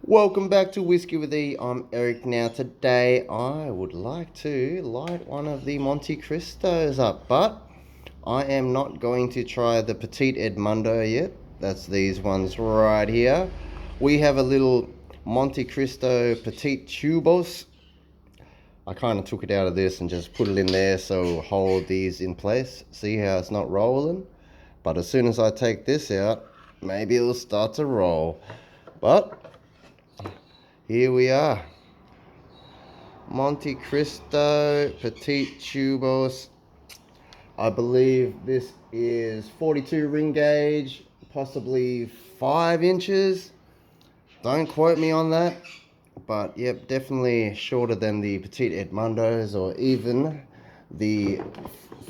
Welcome back to Whiskey with E. I'm Eric. Now today I would like to light one of the Montecristos up, but I am not going to try the Petit Edmundo yet. That's these ones right here. We have a little Montecristo Petit Tubos. I kind of took it out of this and just put it in there so hold these in place. See how it's not rolling? But as soon as I take this out, maybe it'll start to roll. But here we are. Montecristo Petit Tubos. I believe this is 42 ring gauge, possibly 5 inches. Don't quote me on that. But yep, definitely shorter than the Petit Edmundos or even the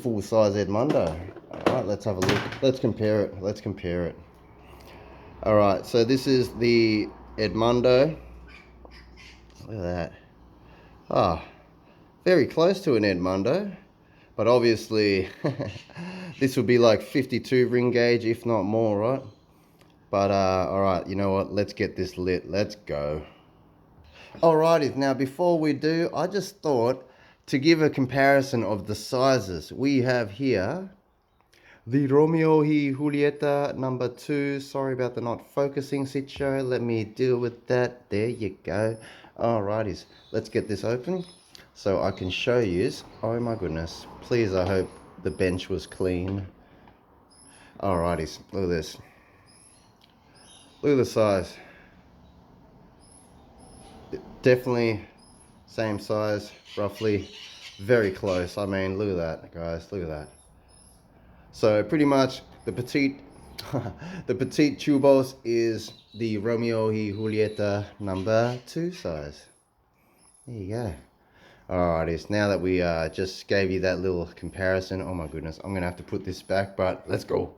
full-size Edmundo. Alright, let's have a look. Let's compare it. Alright, so this is the Edmundo. Look at that. Ah, very close to an Edmundo. But obviously, this would be like 52 ring gauge, if not more, right? But, alright, you know what? Let's get this lit. Let's go. Alrighty, now before we do, I just thought to give a comparison of the sizes. We have here the Romeo y Julieta number 2. Sorry about the not focusing situation. Let me deal with that. There you go. Alrighties, let's get this open so I can show you. Oh my goodness. Please, I hope the bench was clean. Alrighties, look at this. Look at the size. Definitely same size, roughly. Very close. I mean, look at that, guys. Look at that. So pretty much the Petit the Petit Tubos is the Romeo y Julieta number 2 size. There you go. Alrighty, now that we just gave you that little comparison, oh my goodness, I'm gonna have to put this back, but let's go.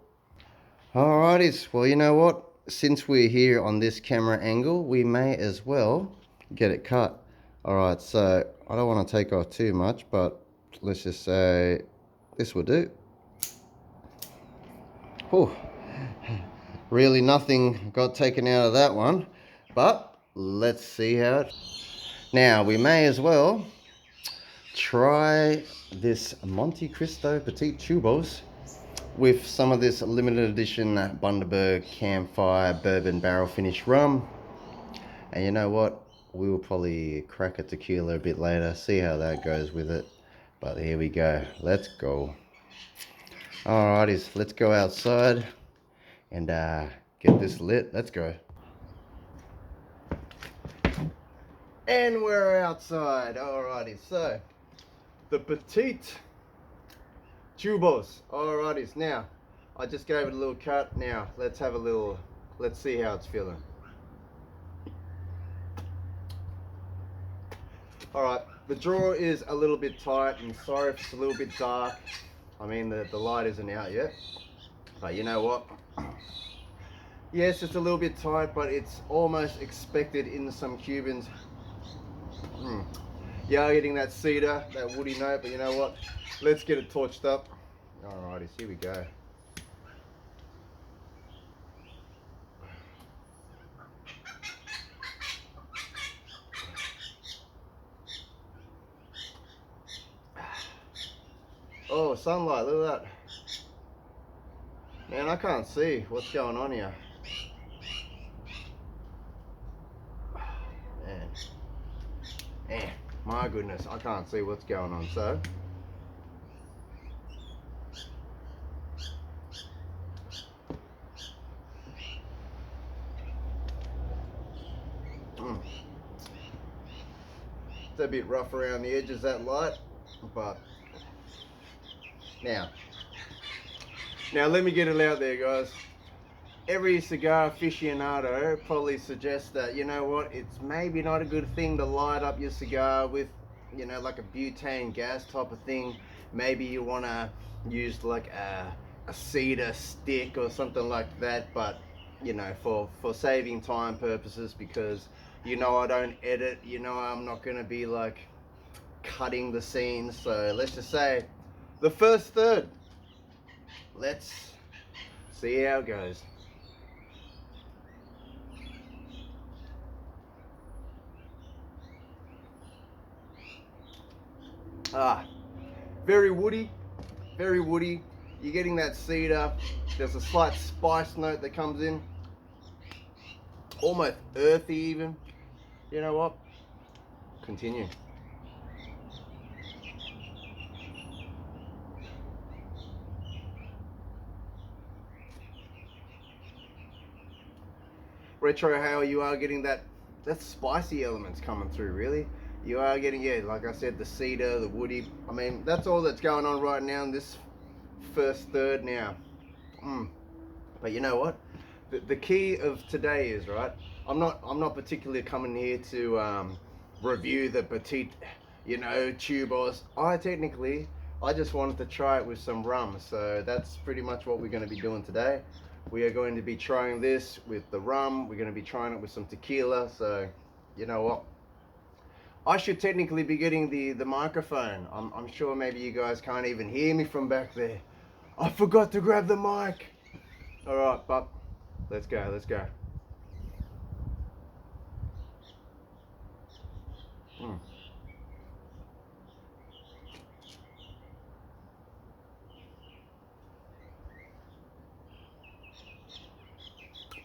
Alrighties, well, you know what? Since we're here on this camera angle, we may as well get it cut. Alright, so I don't want to take off too much, but let's just say this will do. Whew. Really nothing got taken out of that one, but let's see how it. Now we may as well try this Montecristo Petit Tubos with some of this limited edition Bundaberg Campfire Bourbon Barrel Finish rum. And you know what? We will probably crack a tequila a bit later, see how that goes with it. But here we go. Let's go. Alrighties, let's go outside and get this lit. Let's go. And we're outside. Alrighty, so the Petite Tubos. Alrighties, now I just gave it a little cut. Now let's have a little, let's see how it's feeling. Alright, the drawer is a little bit tight, and sorry if it's a little bit dark. I mean, the light isn't out yet. But you know what? Yes, it's a little bit tight, but it's almost expected in some Cubans. Yeah, getting that cedar, that woody note, but you know what? Let's get it torched up. Alrighty, here we go. Oh, sunlight, look at that. Man, I can't see what's going on here. Man, my goodness, I can't see what's going on. So, it's a bit rough around the edges, that light, but now let me get it out there, guys. Every cigar aficionado probably suggests that, you know what, it's maybe not a good thing to light up your cigar with, you know, like a butane gas type of thing. Maybe you want to use like a cedar stick or something like that, but you know, for saving time purposes, because you know I don't edit, you know I'm not going to be like cutting the scenes, so let's just say the first third, let's see how it goes. Ah, very woody, very woody. You're getting that cedar. There's a slight spice note that comes in. Almost earthy even. You know what? Continue. Retro Hail, you are getting that spicy elements coming through, really. You are getting, yeah, like I said, the cedar, the woody. I mean, that's all that's going on right now in this first third now. But you know what? The key of today is, right, I'm not particularly coming here to review the Petit, Tubos. I just wanted to try it with some rum. So that's pretty much what we're going to be doing today. We are going to be trying this with the rum. We're going to be trying it with some tequila. So, you know what? I should technically be getting the microphone. I'm sure maybe you guys can't even hear me from back there. I forgot to grab the mic. All right, but let's go. Mm.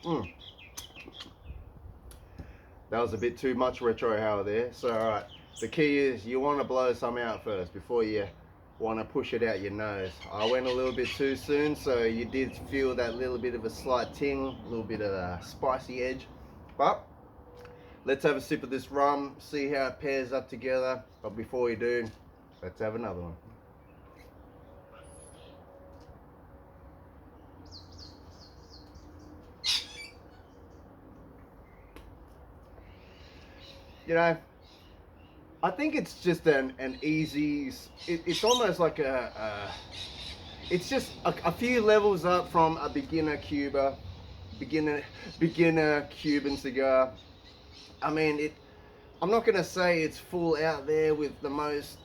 Mm. That was a bit too much retro hour there. So, all right, the key is you want to blow some out first before you want to push it out your nose. I went a little bit too soon, so you did feel that little bit of a slight ting, a little bit of a spicy edge. But let's have a sip of this rum, see how it pairs up together. But before we do, let's have another one. You know, I think it's just an easy, it's almost like it's just a few levels up from a beginner Cuban cigar. I mean, I'm not gonna say it's full out there with the most,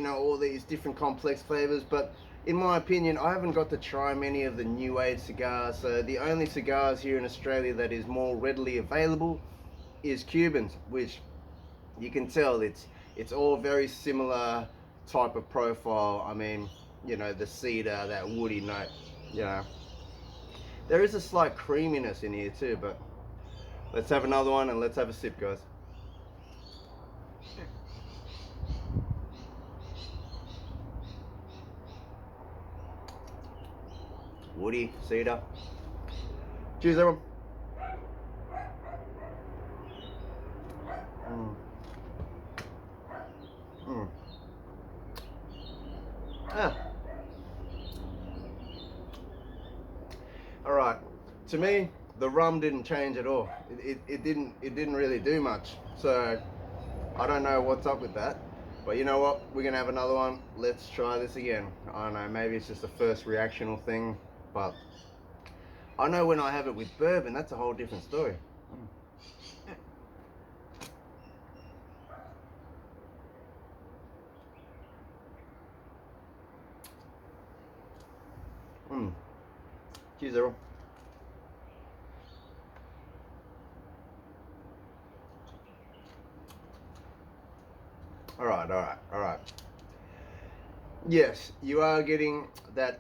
all these different complex flavors, but in my opinion, I haven't got to try many of the new age cigars. So the only cigars here in Australia that is more readily available is Cubans, which you can tell it's all very similar type of profile. I mean, the cedar, that woody note, there is a slight creaminess in here too. But let's have another one and let's have a sip, guys. Woody, cedar. Cheers, everyone. All right. To me, the rum didn't change at all. It didn't really do much. So I don't know what's up with that. But you know what? We're gonna have another one. Let's try this again. I don't know. Maybe it's just a first reactional thing, but I know when I have it with bourbon, that's a whole different story. Cheers, everyone. All right. Yes, you are getting that.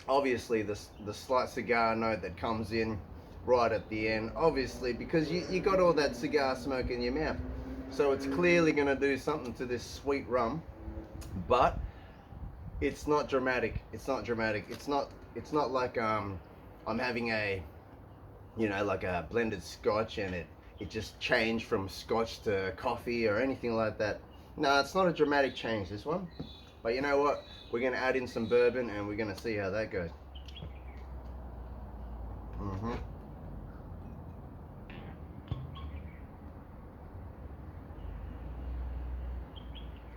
Obviously, the slight cigar note that comes in right at the end. Obviously, because you got all that cigar smoke in your mouth, so it's clearly going to do something to this sweet rum. But it's not dramatic. It's not like I'm having a like a blended scotch and it just changed from scotch to coffee or anything like that. No, it's not a dramatic change, this one. But you know what? We're going to add in some bourbon and we're going to see how that goes.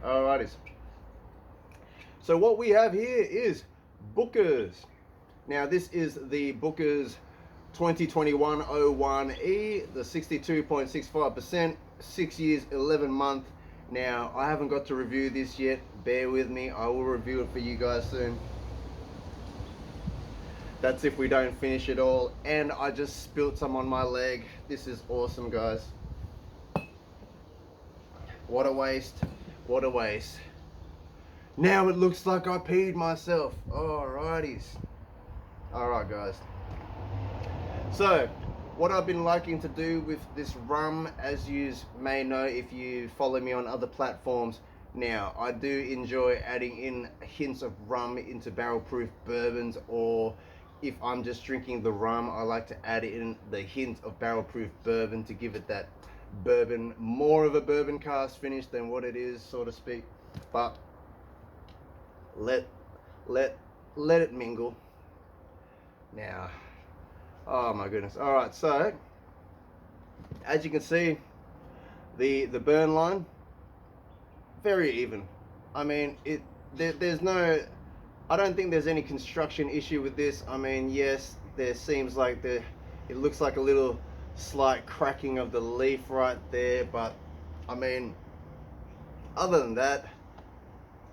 Alrighties. So what we have here is Booker's. Now this is the Booker's 2021-01E, the 62.65%, 6 years, 11 months. Now, I haven't got to review this yet. Bear with me. I will review it for you guys soon. That's if we don't finish it all. And I just spilt some on my leg. This is awesome, guys. What a waste. What a waste. Now it looks like I peed myself. Alrighties. Alright guys. So, what I've been liking to do with this rum, as you may know if you follow me on other platforms, now I do enjoy adding in hints of rum into barrel proof bourbons, or if I'm just drinking the rum, I like to add in the hint of barrel proof bourbon to give it that bourbon, more of a bourbon cast finish than what it is, so to speak. But let it mingle. Now, oh my goodness. All right, so as you can see, the burn line very even. I mean, there's no, I don't think there's any construction issue with this. I mean, yes, there seems like it looks like a little slight cracking of the leaf right there, but I mean, other than that,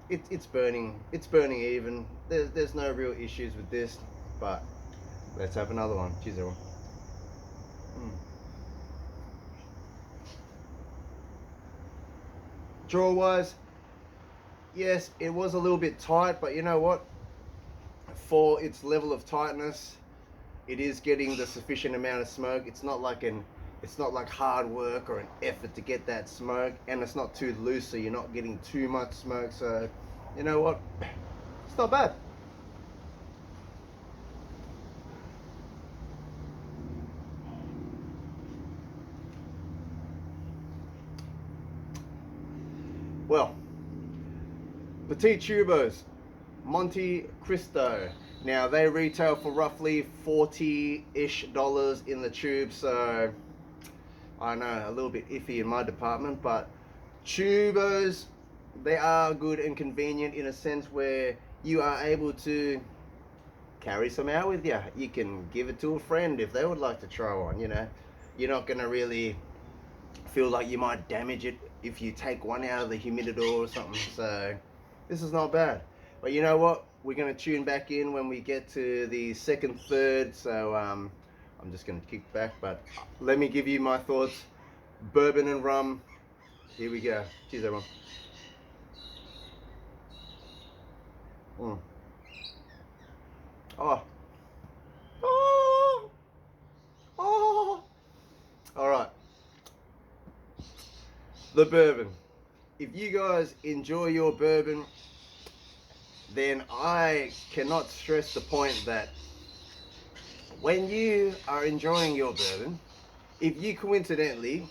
it's burning even. There's no real issues with this. But let's have another one. Cheers everyone. Draw wise, yes, it was a little bit tight, but you know what, for its level of tightness, it is getting the sufficient amount of smoke. It's not like hard work or an effort to get that smoke, and it's not too loose, so you're not getting too much smoke. So you know what, it's not bad. Well, Petit Tubos, MONTECRISTO. Now they retail for roughly $40-ish in the tube, so I know, a little bit iffy in my department, but tubos, they are good and convenient in a sense where you are able to carry some out with you. You can give it to a friend if they would like to try one, you know. You're not gonna really feel like you might damage it if you take one out of the humidor or something. So this is not bad. But you know what, we're going to tune back in when we get to the second third, so I'm just going to kick back, but let me give you my thoughts. Bourbon and rum, here we go. Cheers everyone. Oh. Oh. Oh. All right, the bourbon. If you guys enjoy your bourbon, then I cannot stress the point that when you are enjoying your bourbon, if you coincidentally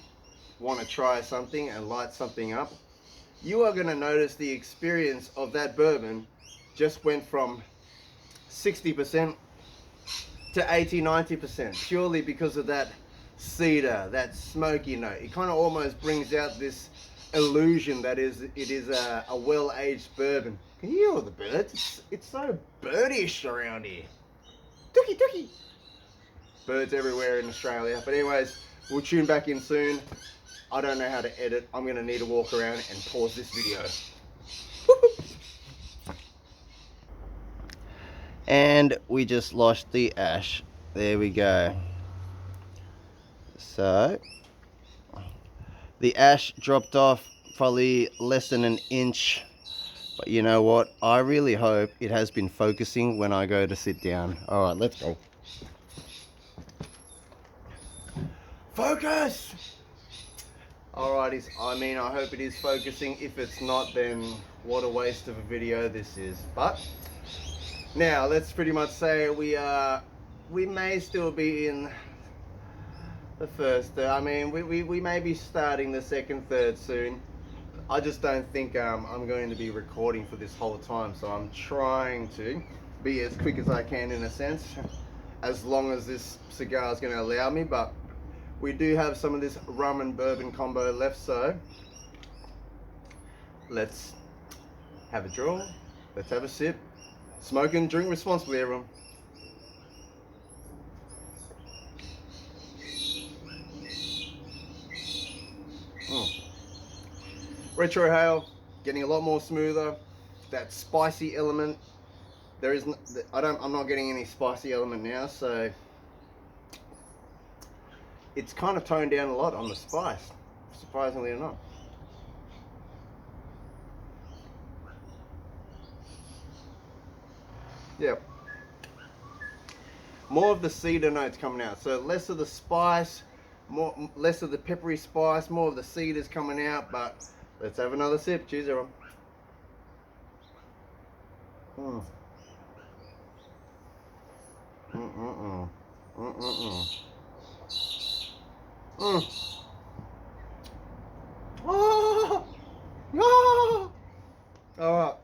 want to try something and light something up, you are going to notice the experience of that bourbon just went from 60% to 80-90%, purely because of that cedar, that smoky note. It kind of almost brings out this illusion that it is a well-aged bourbon. Can you hear all the birds? It's so birdish around here. Dookie dookie. Birds everywhere in Australia. But anyways, we'll tune back in soon. I don't know how to edit. I'm going to need to walk around and pause this video. And we just lost the ash. There we go. So the ash dropped off probably less than an inch. But you know what? I really hope it has been focusing when I go to sit down. All right, let's go. Focus! Alrighties, I mean, I hope it is focusing. If it's not, then what a waste of a video this is. But now let's pretty much say we may still be in the first third. I mean, we may be starting the second third soon. I just don't think I'm going to be recording for this whole time, so I'm trying to be as quick as I can in a sense, as long as this cigar is going to allow me. But we do have some of this rum and bourbon combo left, so let's have a draw, let's have a sip, smoke and drink responsibly, everyone. Retro Hail, getting a lot more smoother. That spicy element, I'm not getting any spicy element now, so it's kind of toned down a lot on the spice, surprisingly enough. Yep. More of the cedar notes coming out. So less of the spice, less of the peppery spice, more of the cedars coming out. But let's have another sip. Cheers, everyone. Oh, oh, oh.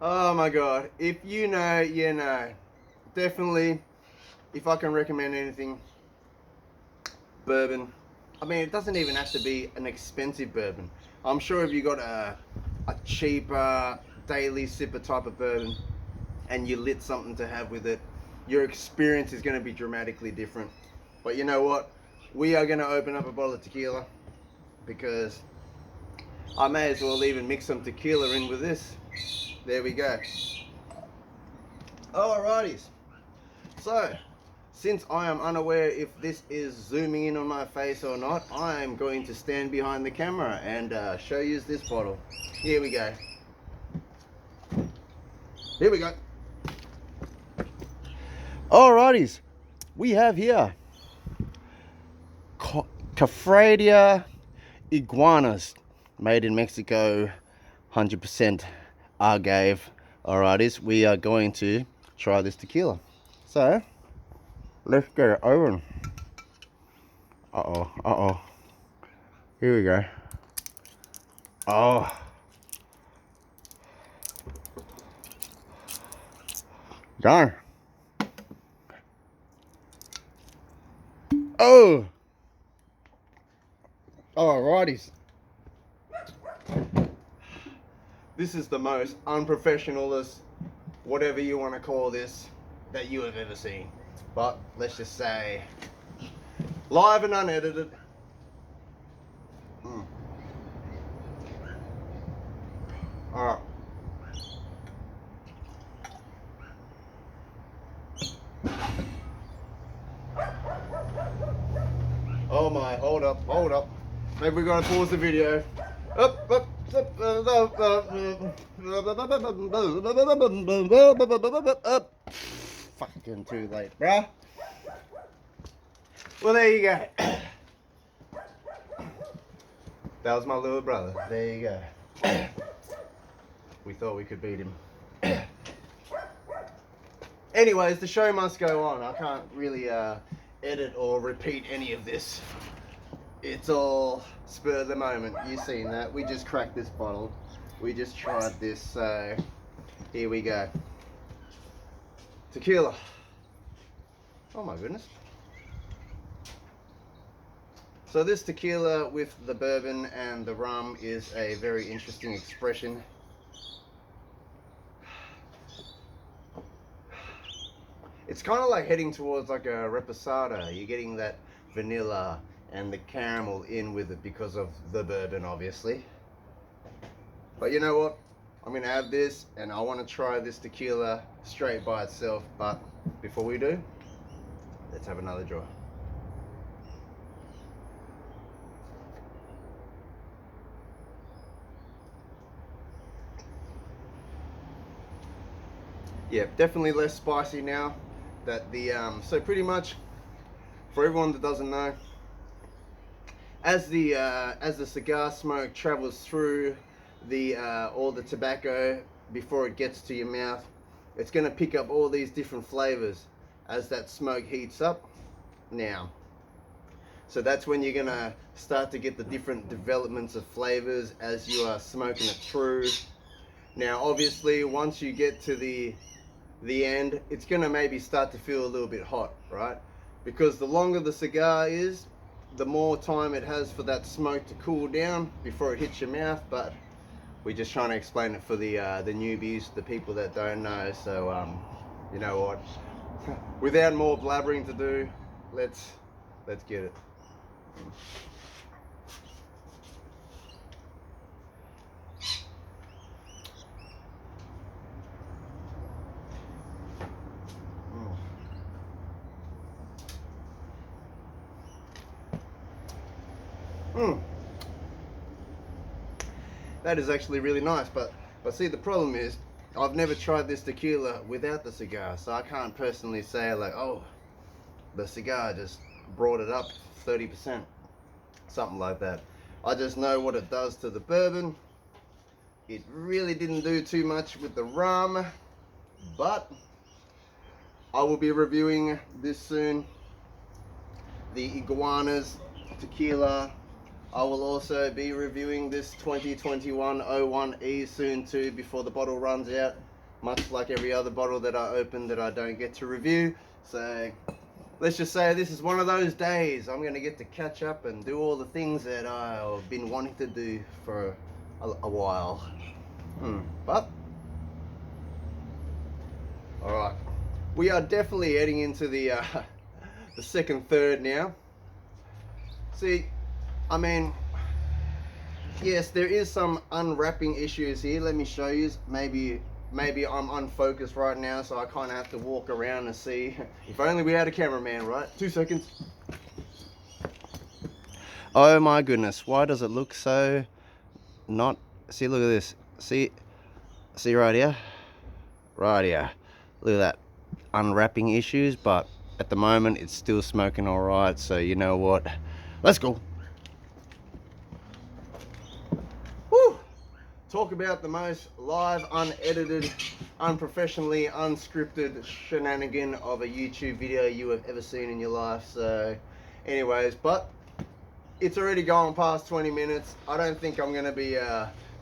Oh my god. If you know, you know. Definitely, if I can recommend anything, bourbon. I mean, it doesn't even have to be an expensive bourbon. I'm sure if you got a cheaper daily sipper type of bourbon and you lit something to have with it, your experience is going to be dramatically different. But you know what? We are going to open up a bottle of tequila because I may as well even mix some tequila in with this. There we go. Alrighties. So, since I am unaware if this is zooming in on my face or not, I am going to stand behind the camera and show you this bottle. Here we go. Here we go. Alrighties. We have here Cafradia iguanas, made in Mexico, 100% agave. Alrighties, we are going to try this tequila. So, let's get it open. Uh-oh. Here we go. Oh. Darn. Oh. Alrighties. This is the most unprofessionalist, whatever you want to call this, that you have ever seen. But let's just say, live and unedited. Alright. Oh my, hold up. Maybe we gotta pause the video. Up. Fucking too late, bruh. Well, there you go. That was my little brother. There you go. We thought we could beat him. Anyways, the show must go on. I can't really edit or repeat any of this. It's all spur of the moment. You've seen that. We just cracked this bottle. We just tried this, so here we go. Tequila. Oh my goodness. So this tequila with the bourbon and the rum is a very interesting expression. It's kind of like heading towards like a reposado. You're getting that vanilla and the caramel in with it because of the bourbon, obviously. But you know what? I'm gonna have this and I want to try this tequila straight by itself. But before we do, let's have another draw. Yeah, definitely less spicy now. That the so pretty much, for everyone that doesn't know, as the cigar smoke travels through the all the tobacco before it gets to your mouth, it's going to pick up all these different flavors as that smoke heats up. Now, so that's when you're going to start to get the different developments of flavors as you are smoking it through. Now, obviously, once you get to the end, it's going to maybe start to feel a little bit hot, right? Because the longer the cigar is, the more time it has for that smoke to cool down before it hits your mouth. But we're just trying to explain it for the newbies, the people that don't know. So you know what, without more blabbering to do, let's get it. That is actually really nice, but see, the problem is I've never tried this tequila without the cigar, so I can't personally say like, oh, the cigar just brought it up 30%, something like that. I just know what it does to the bourbon. It really didn't do too much with the rum, but I will be reviewing this soon. The Iguanas tequila. I will also be reviewing this 2021 01E soon too, before the bottle runs out, much like every other bottle that I open that I don't get to review. So let's just say this is one of those days I'm going to get to catch up and do all the things that I've been wanting to do for a while. But all right, we are definitely heading into the second third now. See, I mean, yes, there is some unwrapping issues here. Let me show you. Maybe I'm unfocused right now, so I kind of have to walk around and see. If only we had a cameraman, right? 2 seconds. Oh my goodness, why does it look so not? See, look at this. See right here? Right here. Look at that. Unwrapping issues, but at the moment it's still smoking all right. So you know what? Let's go. Woo! Talk about the most live, unedited, unprofessionally unscripted shenanigan of a YouTube video you have ever seen in your life. So anyways, but it's already gone past 20 minutes. I don't think I'm going to be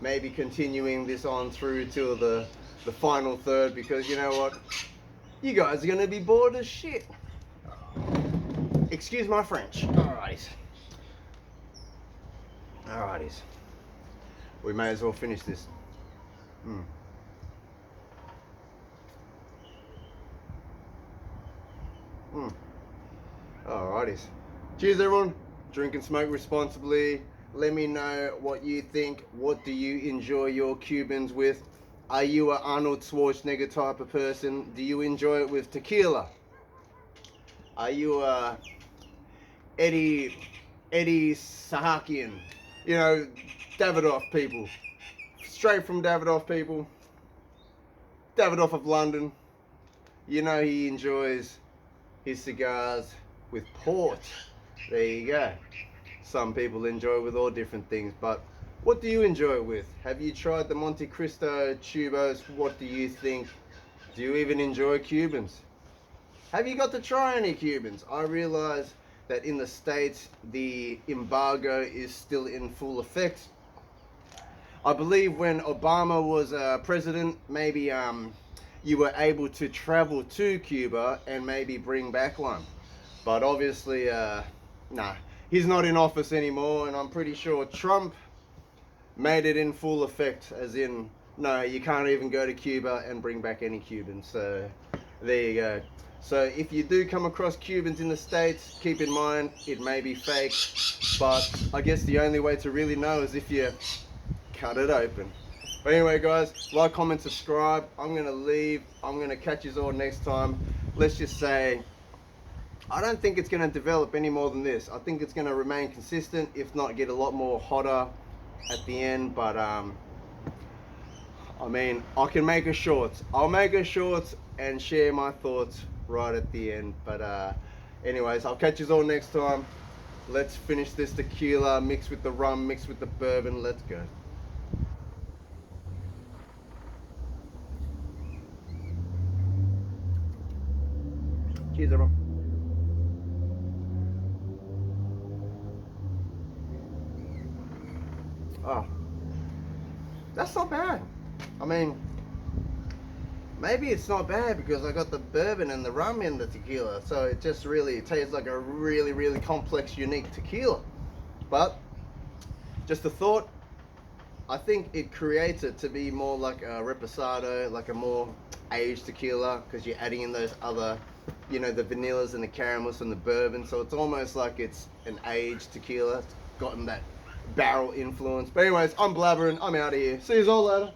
maybe continuing this on through till the final third, because you know what? You guys are going to be bored as shit. Excuse my French. Alrighties. Alrighties. We may as well finish this. Alrighties. Cheers everyone. Drink and smoke responsibly. Let me know what you think. What do you enjoy your Cubans with? Are you an Arnold Schwarzenegger type of person? Do you enjoy it with tequila? Are you a Eddie Sahakian? You know, Davidoff people. Straight from Davidoff people. Davidoff of London. You know he enjoys his cigars with port. There you go. Some people enjoy it with all different things, but what do you enjoy it with? Have you tried the MONTECRISTO Tubos? What do you think? Do you even enjoy Cubans? Have you got to try any Cubans? I realize that in the States the embargo is still in full effect. I believe when Obama was president, maybe you were able to travel to Cuba and maybe bring back one. But obviously, nah, he's not in office anymore, and I'm pretty sure Trump made it in full effect, as in, no, you can't even go to Cuba and bring back any Cubans. So there you go. So if you do come across Cubans in the States, keep in mind it may be fake, but I guess the only way to really know is if you cut it open. But anyway guys, like, comment, subscribe. I'm gonna leave. I'm gonna catch you all next time. Let's just say I don't think it's gonna develop any more than this. I think it's gonna remain consistent, if not get a lot more hotter at the end. But I mean, I can make a shorts. I'll make a shorts and share my thoughts right at the end. But anyways, I'll catch you all next time. Let's finish this tequila, mix with the rum, mix with the bourbon. Let's go. Cheers everyone. Oh, that's not bad. I mean, maybe it's not bad because I got the bourbon and the rum in the tequila, so it just really tastes like a really complex, unique tequila. But just a thought, I think it creates it to be more like a reposado, like a more aged tequila, because you're adding in those other, you know, the vanillas and the caramels and the bourbon, so it's almost like it's an aged tequila. It's gotten that barrel influence. But anyways, I'm blabbering. I'm out of here. See you all later.